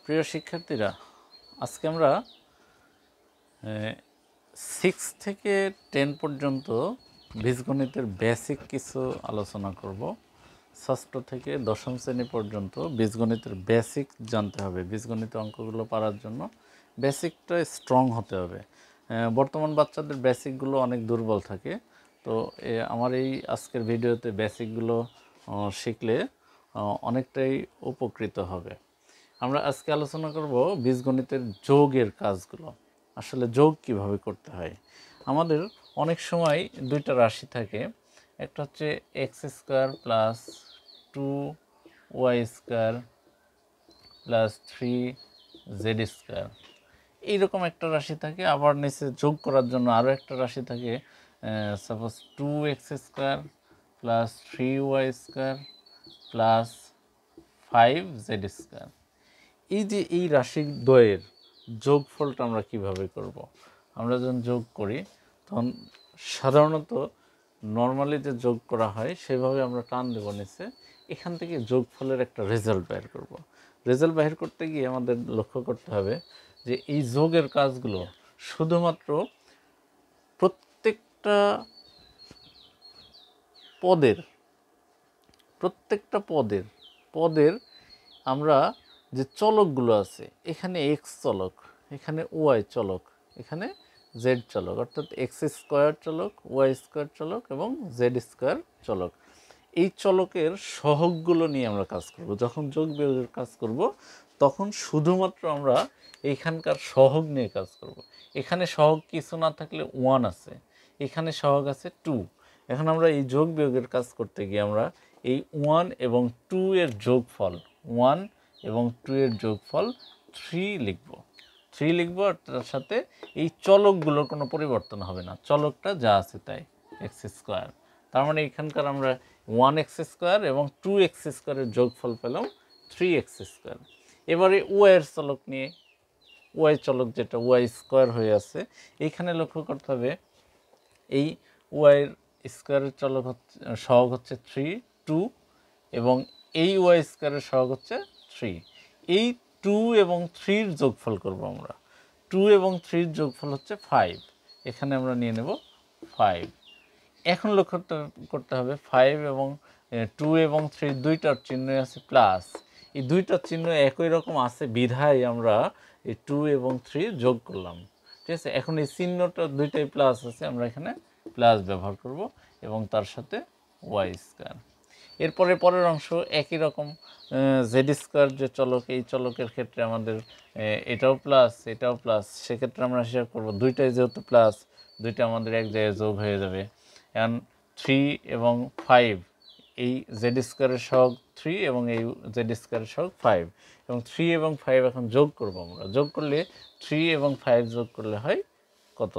প্রিয় শিক্ষার্থীরা, আজকে আমরা 6 থেকে 10 পর্যন্ত বীজগণিতের বেসিক কিছু আলোচনা করব। ষষ্ঠ থেকে দশম শ্রেণী পর্যন্ত বীজগণিতের বেসিক জানতে হবে। বীজগণিত অঙ্কগুলো পারার জন্য বেসিকটা স্ট্রং হতে হবে। বর্তমান বাচ্চাদের বেসিকগুলো অনেক দুর্বল থাকে। তো আমার এই আজকের ভিডিওতে বেসিকগুলো শিখলে অনেকটাই উপকৃত হবে। আমরা আজকে আলোচনা করব বীজগণিতের যোগের কাজগুলো। আসলে যোগ কিভাবে করতে হয়। আমাদের অনেক সময় দুইটা রাশি থাকে, একটা হচ্ছে x square plus 2y square plus 3z square, এইরকম একটা রাশি থাকে। আবার নিচে যোগ করার জন্য আরও একটা রাশি থাকে, suppose 2x square plus 3y square plus 5z square. এই যে এই রাশি দ্বয়ের যোগফলটা আমরা কিভাবে করব। আমরা যখন যোগ করি তখন সাধারণত নর্মালি যে যোগ করা হয় সেভাবে আমরা টান দেব নিচে, এখান থেকে যোগফলের একটা রেজাল্ট বের করব। রেজাল্ট বের করতে গিয়ে আমাদের লক্ষ্য করতে হবে যে এই যোগের কাজগুলো শুধুমাত্র প্রত্যেকটা পদের আমরা যে চলকগুলো আছে, এখানে এক্স চলক, এখানে ওয়াই চলক, এখানে জেড চলক, অর্থাৎ এক্স স্কোয়ার চলক, ওয়াই স্কোয়ার চলক এবং জেড স্কোয়ার চলক, এই চলকের সহগগুলো নিয়ে আমরা কাজ করব। যখন যোগ বিয়োগের কাজ করব তখন শুধুমাত্র আমরা এইখানকার সহগ নিয়ে কাজ করব। এখানে সহগ কিছু না থাকলে 1 আছে, এখানে সহগ আছে 2। এখন আমরা এই যোগ বিয়োগের কাজ করতে গিয়ে আমরা এই 1 এবং 2 এর যোগফল, 1 এবং 2 এর যোগফল 3 লিখব। আর তার সাথে এই চলকগুলোর কোনো পরিবর্তন হবে না, চলকটা যা আছে তাই, এক্স স্কোয়ার। তার মানে এখানকার আমরা 1x স্কোয়ার এবং 2x স্কোয়ারের যোগফল পেলাম 3x স্কোয়ার। এবারে ওয়াইয়ের চলক নিয়ে, ওয়াই চলক যেটা ওয়াই স্কোয়ার হয়ে আছে, এইখানে লক্ষ্য করতে হবে এই ওয়াইয়ের স্কোয়ারের চলক হচ্ছে, সহগ হচ্ছে 3, 2 এবং এই ওয়াই স্কোয়ারের সহগ হচ্ছে 3। এই 2 এবং 3-র যোগফল করব আমরা। 2 এবং 3-র যোগফল হচ্ছে 5, এখানে আমরা নিয়ে নেব 5। এখন লক্ষ্য করতে হবে 5 এবং 2 এবং 3 দুইটার চিহ্নই আছে প্লাস। এই দুইটার চিহ্ন একই রকম আছে বিধায় আমরা এই 2 এবং 3 যোগ করলাম, ঠিক আছে। এখন এই চিহ্নটা দুইটাই প্লাস আছে, আমরা এখানে প্লাস ব্যবহার করব এবং তার সাথে ওয়াই স্কোয়ার। এরপরে পরের অংশ একই রকম, জেড স্কোয়ার যে চলক, এই চলকের ক্ষেত্রে আমাদের এটাও প্লাস এটাও প্লাস, সেক্ষেত্রে আমরা হিসাব করব দুইটাই যেহেতু প্লাস, দুইটা আমাদের এক জায়গায় যোগ হয়ে যাবে। এখন 3 এবং 5, এই জেড স্কোয়ারের সহগ 3 এবং এই জেড স্কোয়ারের সহগ 5, এবং 3 এবং 5 এখন যোগ করব আমরা। যোগ করলে 3 এবং 5 যোগ করলে হয় কত?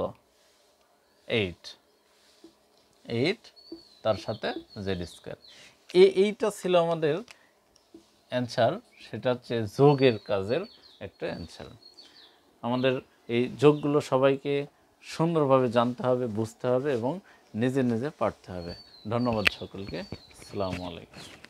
8, তার সাথে জেড স্কোয়ার। এইটা ছিল আমাদের অ্যান্সার, সেটা হচ্ছে যোগের কাজের একটা অ্যান্সার। আমাদের এই যোগগুলো সবাইকে সুন্দরভাবে জানতে হবে, বুঝতে হবে এবং নিজে নিজে পারতে হবে। ধন্যবাদ সকলকে। আসসালামু আলাইকুম।